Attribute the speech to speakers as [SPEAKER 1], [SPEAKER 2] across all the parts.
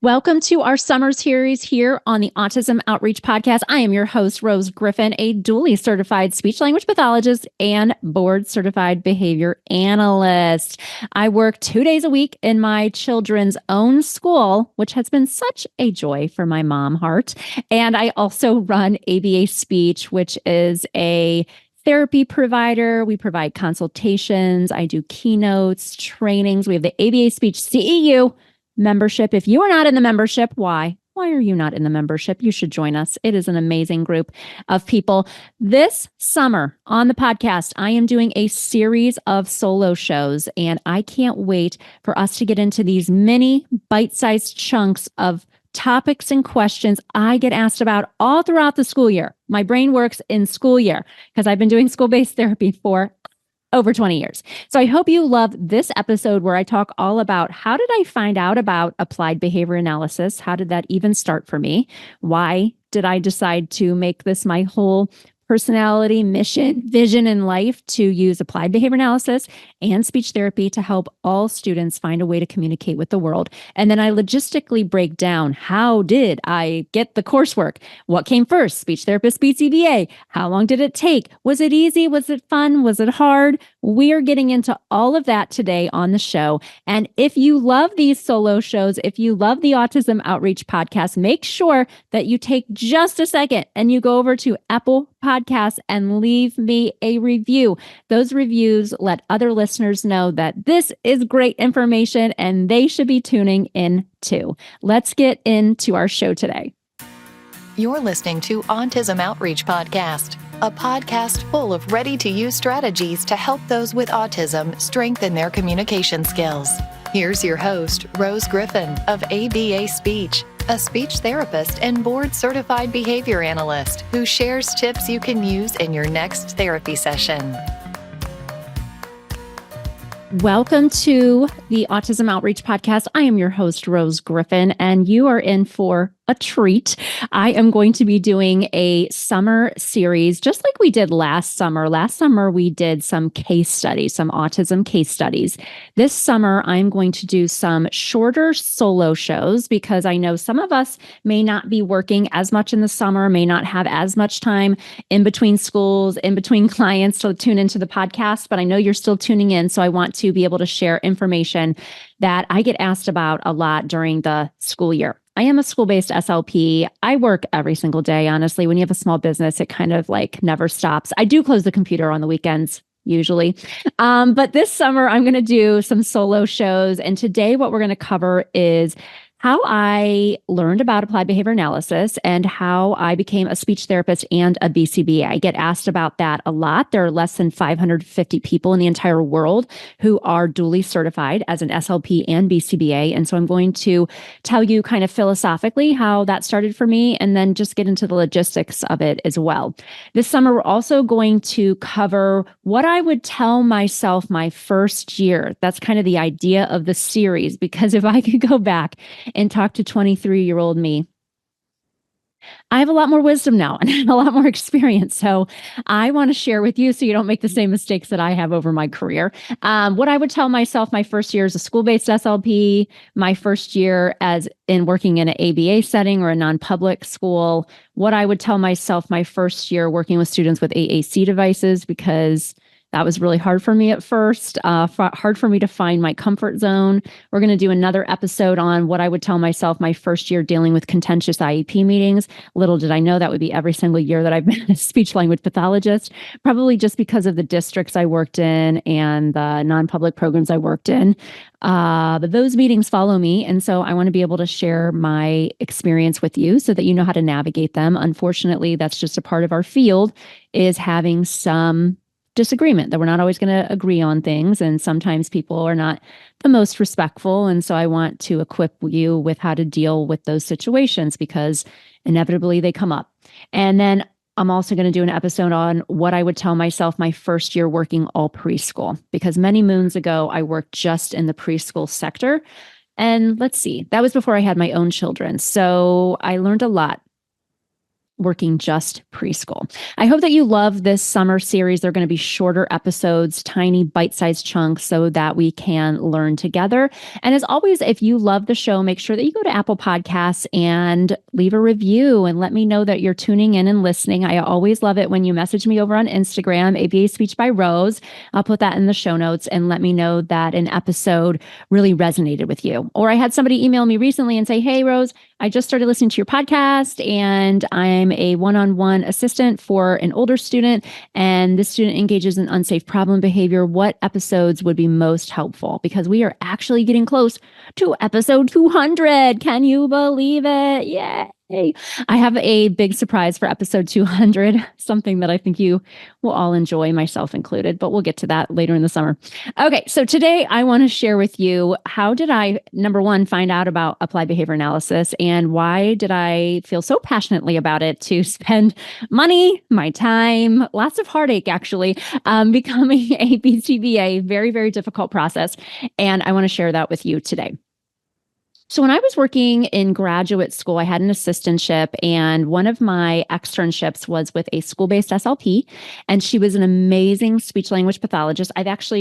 [SPEAKER 1] Welcome to our summer series here on the Autism Outreach Podcast. I am your host, Rose Griffin, a dually certified speech language pathologist and board certified behavior analyst. I work 2 days a week in my children's own school, which has been such a joy for my mom heart. And I also run ABA Speech, which is a therapy provider. We provide consultations. I do keynotes, trainings. We have the ABA Speech CEU membership. If you are not in the membership, why? Why are you not in the membership? You should join us. It is an amazing group of people. This summer on the podcast, I am doing a series of solo shows, and I can't wait for us to get into these mini bite-sized chunks of topics and questions I get asked about all throughout the school year. My brain works in school year because I've been doing school-based therapy for over 20 years. So I hope you love this episode where I talk all about how did I find out about applied behavior analysis? How did that even start for me? Why did I decide to make this my whole personality, mission, vision in life to use applied behavior analysis and speech therapy to help all students find a way to communicate with the world? And then I logistically break down, how did I get the coursework? What came first? Speech therapist, BCBA. How long did it take? Was it easy? Was it fun? Was it hard? We're getting into all of that today on the show. And if you love these solo shows, if you love the Autism Outreach Podcast, make sure that you take just a second and you go over to Apple Podcasts and leave me a review. Those reviews let other listeners know that this is great information and they should be tuning in too. Let's get into our show today.
[SPEAKER 2] You're listening to Autism Outreach Podcast, a podcast full of ready-to-use strategies to help those with autism strengthen their communication skills. Here's your host, Rose Griffin of ABA Speech, a speech therapist and board-certified behavior analyst who shares tips you can use in your next therapy session.
[SPEAKER 1] Welcome to the Autism Outreach Podcast. I am your host, Rose Griffin, and you are in for a treat. I am going to be doing a summer series, just like we did last summer. Last summer, we did some case studies, some autism case studies. This summer, I'm going to do some shorter solo shows because I know some of us may not be working as much in the summer, may not have as much time in between schools, in between clients to tune into the podcast, but I know you're still tuning in. So I want to be able to share information that I get asked about a lot during the school year. I am a school-based SLP. I work every single day. Honestly, when you have a small business, it kind of like never stops. I do close the computer on the weekends usually. But this summer, I'm going to do some solo shows. And today, what we're going to cover is how I learned about applied behavior analysis and how I became a speech therapist and a BCBA. I get asked about that a lot. There are less than 550 people in the entire world who are dually certified as an SLP and BCBA. And so I'm going to tell you kind of philosophically how that started for me and then just get into the logistics of it as well. This summer, we're also going to cover what I would tell myself my first year. That's kind of the idea of the series, because if I could go back and talk to 23-year-old me, I have a lot more wisdom now and a lot more experience. So I want to share with you so you don't make the same mistakes that I have over my career. What I would tell myself my first year as a school-based SLP, my first year as in working in an ABA setting or a non-public school, what I would tell myself my first year working with students with AAC devices, because that was really hard for me at first, hard for me to find my comfort zone. We're going to do another episode on what I would tell myself my first year dealing with contentious IEP meetings. Little did I know that would be every single year that I've been a speech language pathologist, probably just because of the districts I worked in and the non-public programs I worked in. But those meetings follow me. And so I want to be able to share my experience with you so that you know how to navigate them. Unfortunately, that's just a part of our field, is having some disagreement, that we're not always going to agree on things. And sometimes people are not the most respectful. And so I want to equip you with how to deal with those situations because inevitably they come up. And then I'm also going to do an episode on what I would tell myself my first year working all preschool, because many moons ago, I worked just in the preschool sector. And let's see, that was before I had my own children. So I learned a lot. working just preschool. I hope that you love this summer series. They're going to be shorter episodes, tiny bite-sized chunks so that we can learn together. And as always, if you love the show, make sure that you go to Apple Podcasts and leave a review and let me know that you're tuning in and listening. I always love it when you message me over on Instagram, ABA Speech by Rose. I'll put that in the show notes and let me know that an episode really resonated with you. Or I had somebody email me recently and say, "Hey, Rose, I just started listening to your podcast and I'm a one-on-one assistant for an older student, and this student engages in unsafe problem behavior. What episodes would be most helpful?" Because we are actually getting close to episode 200. Can you believe it? Yay. I have a big surprise for episode 200, something that I think you will all enjoy, myself included, but we'll get to that later in the summer. Okay, so today I want to share with you, how did I, number one, find out about applied behavior analysis, and why did I feel so passionately about it to spend money, my time, lots of heartache actually, becoming a BCBA, very, very difficult process. And I want to share that with you today. So when I was working in graduate school, I had an assistantship, and one of my externships was with a school-based SLP, and she was an amazing speech language pathologist.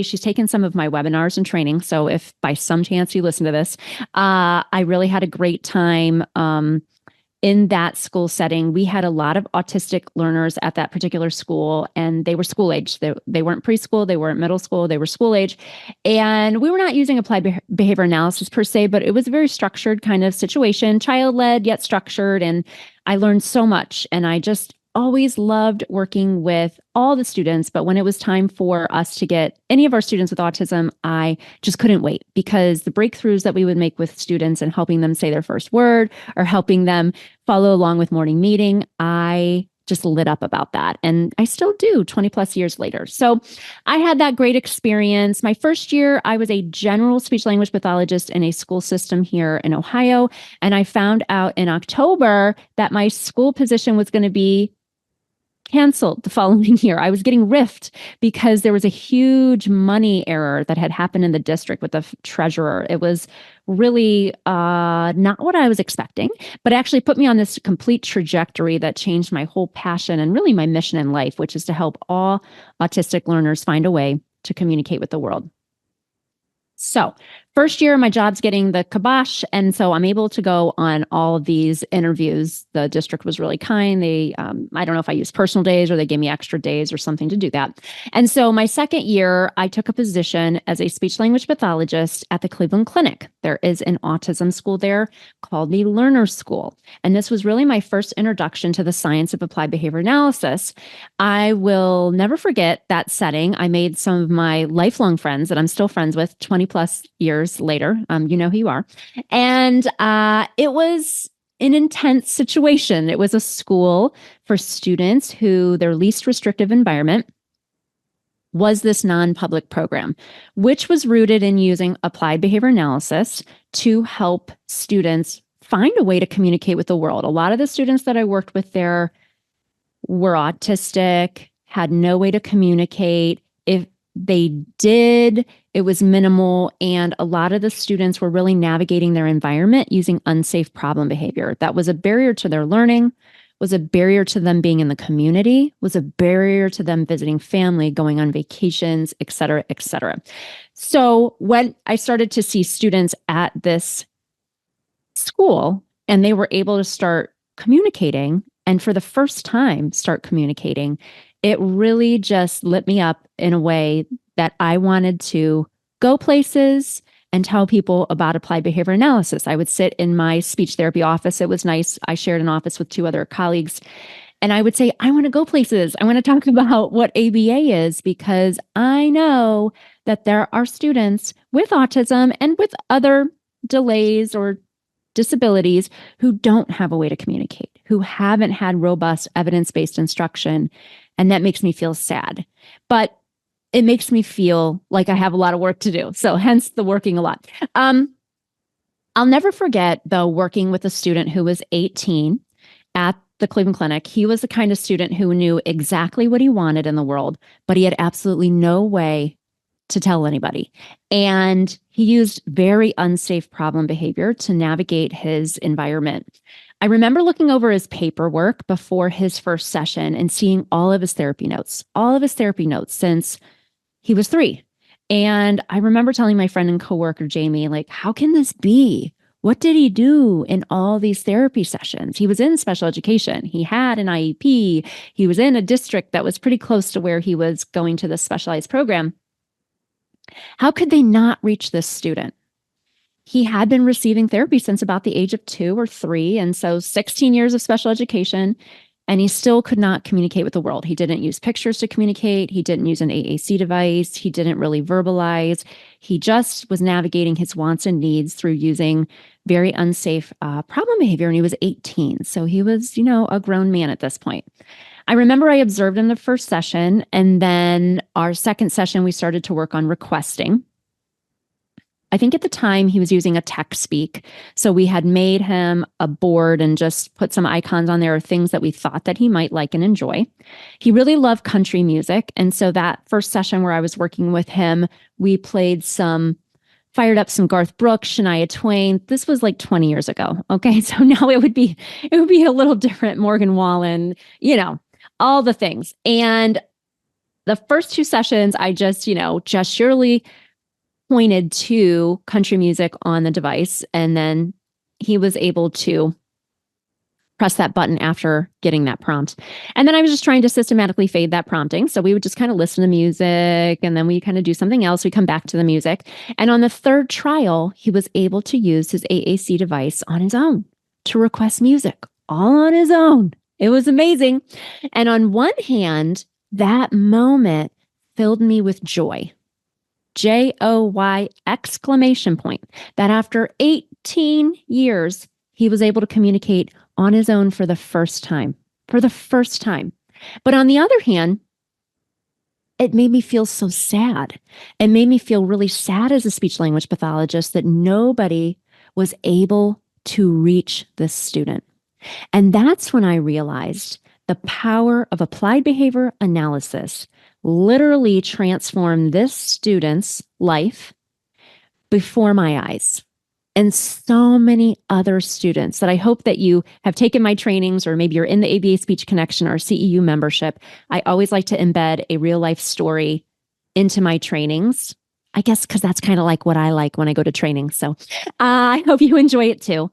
[SPEAKER 1] She's taken some of my webinars and training. So if by some chance you listen to this, I really had a great time in that school setting. We had a lot of autistic learners at that particular school, and they were school age. They weren't preschool, they weren't middle school, they were school age. And we were not using applied behavior analysis per se, but it was a very structured kind of situation, child-led yet structured. And I learned so much. And I just always loved working with all the students. But when it was time for us to get any of our students with autism, I just couldn't wait, because the breakthroughs that we would make with students and helping them say their first word or helping them follow along with morning meeting, I just lit up about that. And I still do 20 plus years later. So I had that great experience. My first year, I was a general speech language pathologist in a school system here in Ohio. And I found out in October that my school position was going to be canceled the following year. I was getting riffed because there was a huge money error that had happened in the district with the treasurer. It was really not what I was expecting, but actually put me on this complete trajectory that changed my whole passion and really my mission in life, which is to help all autistic learners find a way to communicate with the world. So first year, my job's getting the kibosh. And so I'm able to go on all of these interviews. The district was really kind. They, I don't know if I used personal days or they gave me extra days or something to do that. And so my second year, I took a position as a speech language pathologist at the Cleveland Clinic. There is an autism school there called the Learner School. And this was really my first introduction to the science of applied behavior analysis. I will never forget that setting. I made some of my lifelong friends that I'm still friends with 20 plus years later. You know who you are. And it was an intense situation. It was a school for students who their least restrictive environment was this non-public program, which was rooted in using applied behavior analysis to help students find a way to communicate with the world. A lot of the students that I worked with there were autistic, had no way to communicate. If they did, it was minimal, and a lot of the students were really navigating their environment using unsafe problem behavior. That was a barrier to their learning, was a barrier to them being in the community, was a barrier to them visiting family, going on vacations, et cetera, et cetera. So when I started to see students at this school and they were able to start communicating, and for the first time start communicating, it really just lit me up in a way that I wanted to go places and tell people about applied behavior analysis. I would sit in my speech therapy office. It was nice. I shared an office with two other colleagues. And I would say, I want to go places. I want to talk about what ABA is, because I know that there are students with autism and with other delays or disabilities who don't have a way to communicate, who haven't had robust evidence-based instruction. And that makes me feel sad. But it makes me feel like I have a lot of work to do. So hence the working a lot. I'll never forget, though, working with a student who was 18 at the Cleveland Clinic. He was the kind of student who knew exactly what he wanted in the world, but he had absolutely no way to tell anybody. And he used very unsafe problem behavior to navigate his environment. I remember looking over his paperwork before his first session and seeing all of his therapy notes since he was 3. And I remember telling my friend and coworker, Jamie, like, how can this be? What did he do in all these therapy sessions? He was in special education. He had an IEP. He was in a district that was pretty close to where he was going to this specialized program. How could they not reach this student? He had been receiving therapy since about the age of 2 or 3. And so 16 years of special education, and he still could not communicate with the world. He didn't use pictures to communicate. He didn't use an AAC device. He didn't really verbalize. He just was navigating his wants and needs through using very unsafe problem behavior. And he was 18. So he was, a grown man at this point. I remember I observed him the first session. And then our second session, we started to work on requesting. I think at the time he was using a tech speak. So we had made him a board and just put some icons on there of things that we thought that he might like and enjoy. He really loved country music. And so that first session where I was working with him, we fired up some Garth Brooks, Shania Twain. This was like 20 years ago. Okay. So now it would be a little different. Morgan Wallen, all the things. And the first 2 sessions, I just surely pointed to country music on the device, and then he was able to press that button after getting that prompt. And then I was just trying to systematically fade that prompting. So we would just kind of listen to music, and then we kind of do something else. We come back to the music. And on the third trial, he was able to use his AAC device on his own to request music, all on his own. It was amazing. And on one hand, that moment filled me with joy. JOY exclamation point, that after 18 years, he was able to communicate on his own for the first time. But on the other hand, it made me feel so sad. It made me feel really sad as a speech language pathologist that nobody was able to reach this student. And that's when I realized the power of applied behavior analysis literally transformed this student's life before my eyes, and so many other students that I hope that you have taken my trainings, or maybe you're in the ABA Speech Connection or CEU membership. I always like to embed a real life story into my trainings, I guess because that's kind of like what I like when I go to training. So I hope you enjoy it too.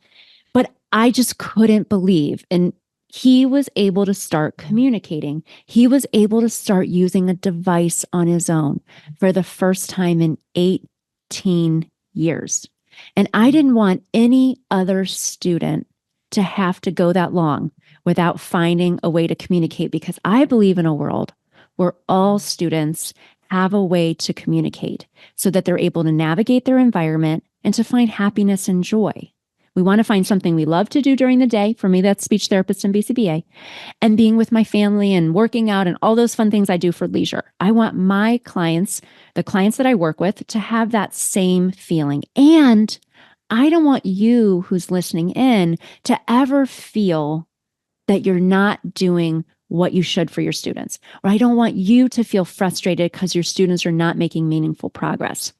[SPEAKER 1] But I just couldn't believe, and he was able to start communicating. He was able to start using a device on his own for the first time in 18 years. And I didn't want any other student to have to go that long without finding a way to communicate, because I believe in a world where all students have a way to communicate so that they're able to navigate their environment and to find happiness and joy. We want to find something we love to do during the day. For me, that's speech therapist and BCBA, and being with my family and working out and all those fun things I do for leisure. I want my clients, the clients that I work with, to have that same feeling. And I don't want you who's listening in to ever feel that you're not doing what you should for your students. Or I don't want you to feel frustrated because your students are not making meaningful progress.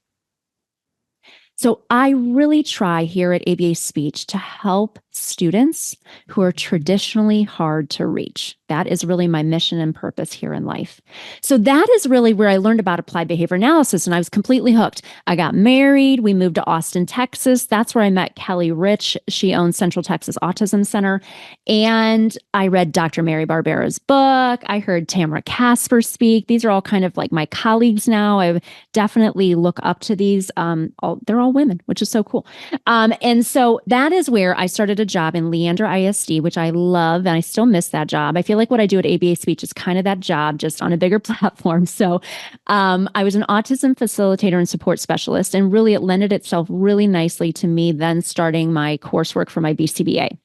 [SPEAKER 1] So I really try here at ABA Speech to help students who are traditionally hard to reach. That is really my mission and purpose here in life. So that is really where I learned about applied behavior analysis, and I was completely hooked. I got married. We moved to Austin, Texas. That's where I met Kelly Rich. She owns Central Texas Autism Center. And I read Dr. Mary Barbera's book. I heard Tamara Casper speak. These are all kind of like my colleagues now. I definitely look up to these. They're all women, which is so cool. And so that is where I started a job in Leander ISD, which I love, and I still miss that job. I feel like what I do at ABA Speech is kind of that job, just on a bigger platform. So I was an autism facilitator and support specialist, and really it lended itself really nicely to me then starting my coursework for my BCBA.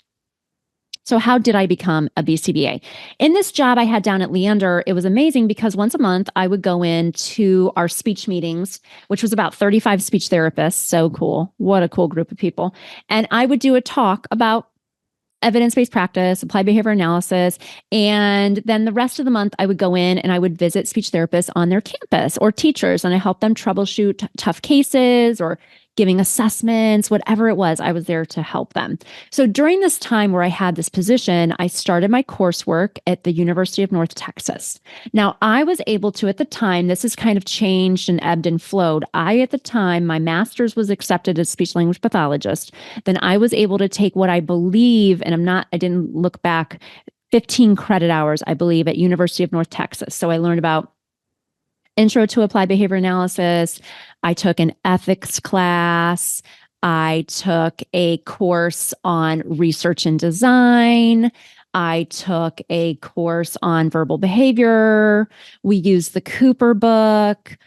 [SPEAKER 1] So how did I become a BCBA? In this job I had down at Leander, it was amazing because once a month I would go into our speech meetings, which was about 35 speech therapists. So cool. What a cool group of people. And I would do a talk about evidence-based practice, applied behavior analysis. And then the rest of the month I would go in and I would visit speech therapists on their campus or teachers, and I helped them troubleshoot tough cases or giving assessments, whatever it was, I was there to help them. So during this time where I had this position, I started my coursework at the University of North Texas. Now, I was able to, at the time, this has kind of changed and ebbed and flowed. At the time, my master's was accepted as speech language pathologist. Then I was able to take what I believe, and I didn't look back, 15 credit hours, I believe, at University of North Texas. So I learned about Intro to Applied Behavior Analysis. I took an ethics class. I took a course on research and design. I took a course on verbal behavior. We used the Cooper book,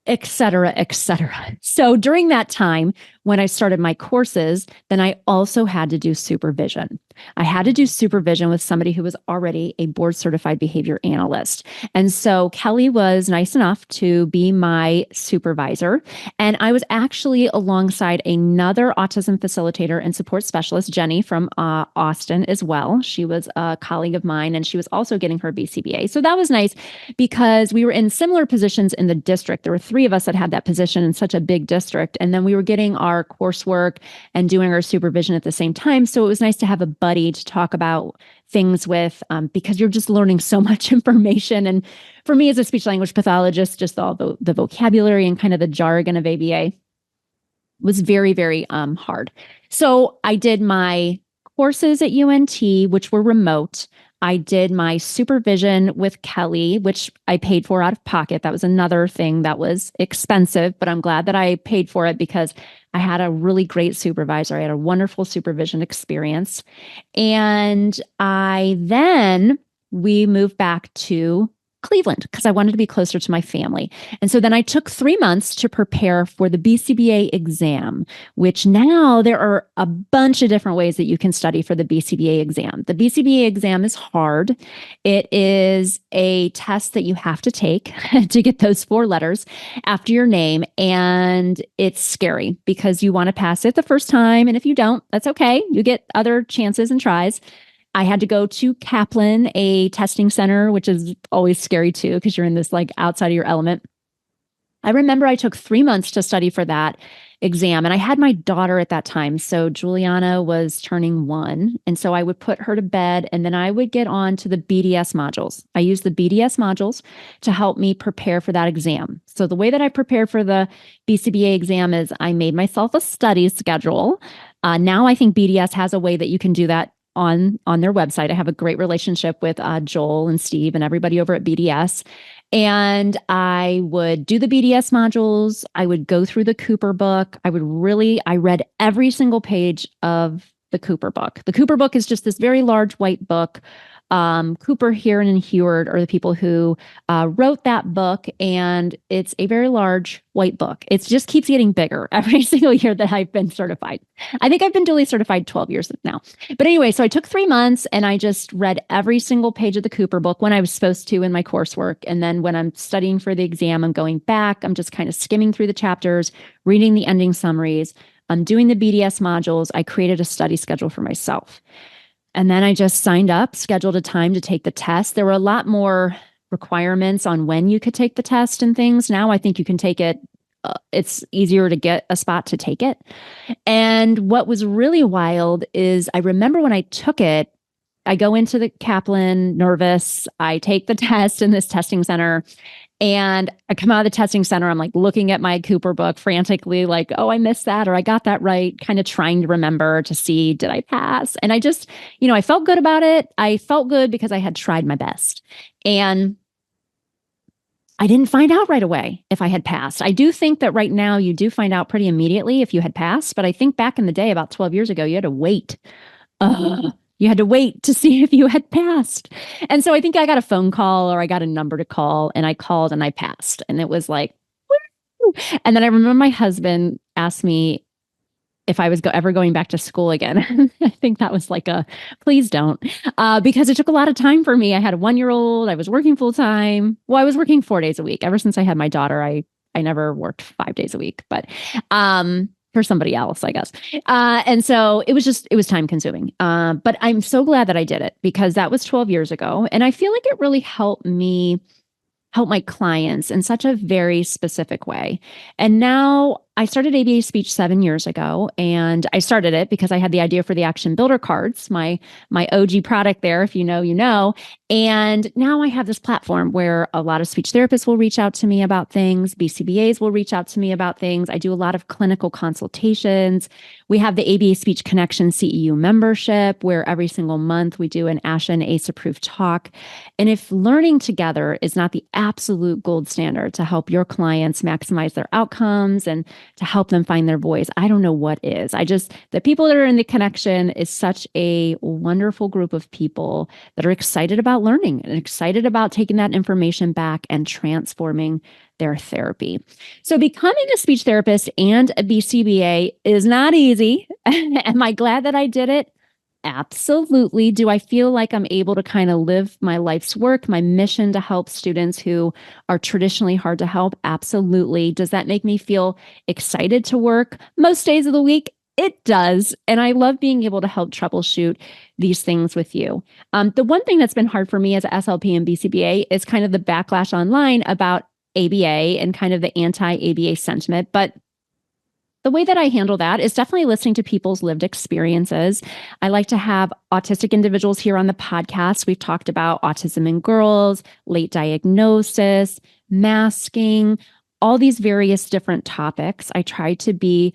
[SPEAKER 1] et cetera, et cetera. So during that time, when I started my courses, then I also had to do supervision. I had to do supervision with somebody who was already a board certified behavior analyst. And so Kelly was nice enough to be my supervisor. And I was actually alongside another autism facilitator and support specialist, Jenny from Austin as well. She was a colleague of mine, and she was also getting her BCBA. So that was nice because we were in similar positions in the district. There were three of us that had that position in such a big district. And then we were getting our coursework and doing our supervision at the same time. So it was nice to have a buddy to talk about things with, because you're just learning so much information. And for me as a speech language pathologist, just all the vocabulary and kind of the jargon of ABA was very, very hard. So I did my courses at UNT, which were remote. I did my supervision with Kelly, which I paid for out of pocket. That was another thing that was expensive, but I'm glad that I paid for it because I had a really great supervisor. I had a wonderful supervision experience. And we moved back to Cleveland because I wanted to be closer to my family. And so then I took 3 months to prepare for the BCBA exam, which now there are a bunch of different ways that you can study for the BCBA exam. The BCBA exam is hard. It is a test that you have to take to get those 4 letters after your name. And it's scary because you want to pass it the first time. And if you don't, that's okay. You get other chances and tries. I had to go to Kaplan, a testing center, which is always scary too, because you're in this like outside of your element. I remember I took 3 months to study for that exam, and I had my daughter at that time. So Juliana was turning 1. And so I would put her to bed, and then I would get on to the BDS modules. I used the BDS modules to help me prepare for that exam. So the way that I prepared for the BCBA exam is I made myself a study schedule. Now I think BDS has a way that you can do that on their website. I have a great relationship with Joel and Steve and everybody over at BDS. And I would do the BDS modules. I would go through the Cooper book. I read every single page of the Cooper book. The Cooper book is just this very large white book. Cooper, Heron, and Heward are the people who wrote that book, and it's a very large white book. It just keeps getting bigger every single year that I've been certified. I think I've been duly certified 12 years now. But anyway, so I took 3 months and I just read every single page of the Cooper book when I was supposed to in my coursework. And then when I'm studying for the exam, I'm going back, I'm just kind of skimming through the chapters, reading the ending summaries. I'm doing the BDS modules. I created a study schedule for myself. And then I just signed up, scheduled a time to take the test. There were a lot more requirements on when you could take the test and things. Now I think you can take it. It's easier to get a spot to take it. And what was really wild is I remember when I took it, I go into the Kaplan nervous. I take the test in this testing center. And I come out of the testing center, I'm like looking at my Cooper book frantically, like, oh, I missed that, or I got that right, kind of trying to remember to see, did I pass? And I just, I felt good about it. I felt good because I had tried my best. And I didn't find out right away if I had passed. I do think that right now you do find out pretty immediately if you had passed. But I think back in the day, about 12 years ago, you had to wait. You had to wait to see if you had passed. And so I think I got a phone call or I got a number to call, and I called and I passed. And it was like, woo! And then I remember my husband asked me if I was ever going back to school again. I think that was like please don't, because it took a lot of time for me. I had a 1-year-old. I was working full time. Well, I was working 4 days a week. Ever since I had my daughter, I never worked 5 days a week, but for somebody else, I guess. And so it was time consuming. But I'm so glad that I did it because that was 12 years ago. And I feel like it really helped me help my clients in such a very specific way. And now I started ABA Speech 7 years ago, and I started it because I had the idea for the Action Builder cards, my OG product there. If you know, you know. And now I have this platform where a lot of speech therapists will reach out to me about things. BCBAs will reach out to me about things. I do a lot of clinical consultations. We have the ABA Speech Connection CEU membership, where every single month we do an ASHA and ACE approved talk. And if learning together is not the absolute gold standard to help your clients maximize their outcomes and to help them find their voice, I don't know what is. The people that are in the connection is such a wonderful group of people that are excited about learning and excited about taking that information back and transforming their therapy. So becoming a speech therapist and a BCBA is not easy. Am I glad that I did it? Absolutely. Do I feel like I'm able to kind of live my life's work, my mission to help students who are traditionally hard to help? Absolutely. Does that make me feel excited to work most days of the week? It does. And I love being able to help troubleshoot these things with you. The one thing that's been hard for me as a SLP and BCBA is kind of the backlash online about ABA and kind of the anti-ABA sentiment. But the way that I handle that is definitely listening to people's lived experiences. I like to have autistic individuals here on the podcast. We've talked about autism in girls, late diagnosis, masking, all these various different topics. I try to be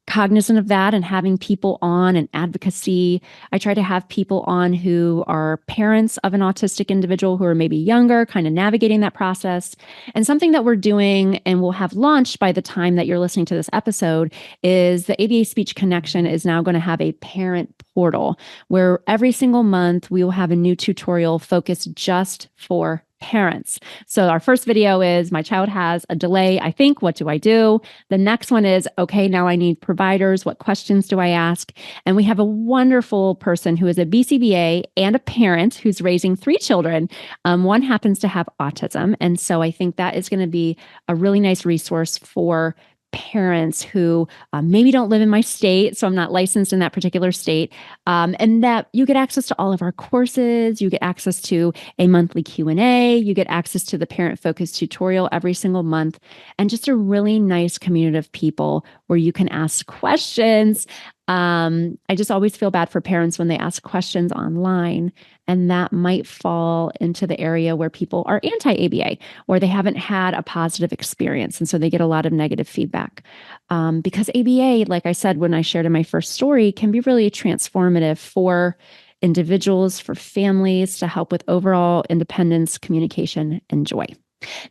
[SPEAKER 1] cognizant of that and having people on and advocacy. I try to have people on who are parents of an autistic individual who are maybe younger, kind of navigating that process. And something that we're doing and we'll have launched by the time that you're listening to this episode is the ABA Speech Connection is now going to have a parent portal where every single month we will have a new tutorial focused just for parents. So our first video is my child has a delay. I think, what do I do? The next one is, okay, now I need providers. What questions do I ask? And we have a wonderful person who is a BCBA and a parent who's raising 3 children. One happens to have autism. And so I think that is going to be a really nice resource for parents who maybe don't live in my state, so I'm not licensed in that particular state, and that you get access to all of our courses, you get access to a monthly Q&A, you get access to the parent-focused tutorial every single month, and just a really nice community of people where you can ask questions. I just always feel bad for parents when they ask questions online, and that might fall into the area where people are anti-ABA or they haven't had a positive experience. And so they get a lot of negative feedback. Because ABA, like I said, when I shared in my first story, can be really transformative for individuals, for families, to help with overall independence, communication, and joy.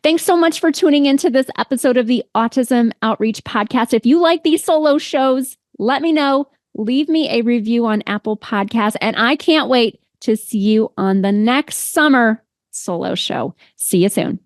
[SPEAKER 1] Thanks so much for tuning into this episode of the Autism Outreach Podcast. If you like these solo shows, let me know. Leave me a review on Apple Podcasts. And I can't wait to see you on the next summer solo show. See you soon.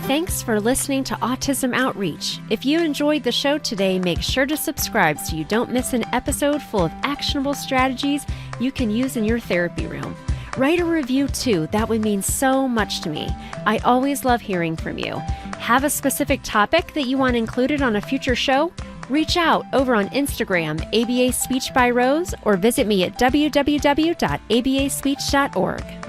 [SPEAKER 1] Thanks for listening to Autism Outreach. If you enjoyed the show today, make sure to subscribe so you don't miss an episode full of actionable strategies you can use in your therapy room. Write a review too. That would mean so much to me. I always love hearing from you. Have a specific topic that you want included on a future show? Reach out over on Instagram, ABA Speech by Rose, or visit me at www.abaspeech.org.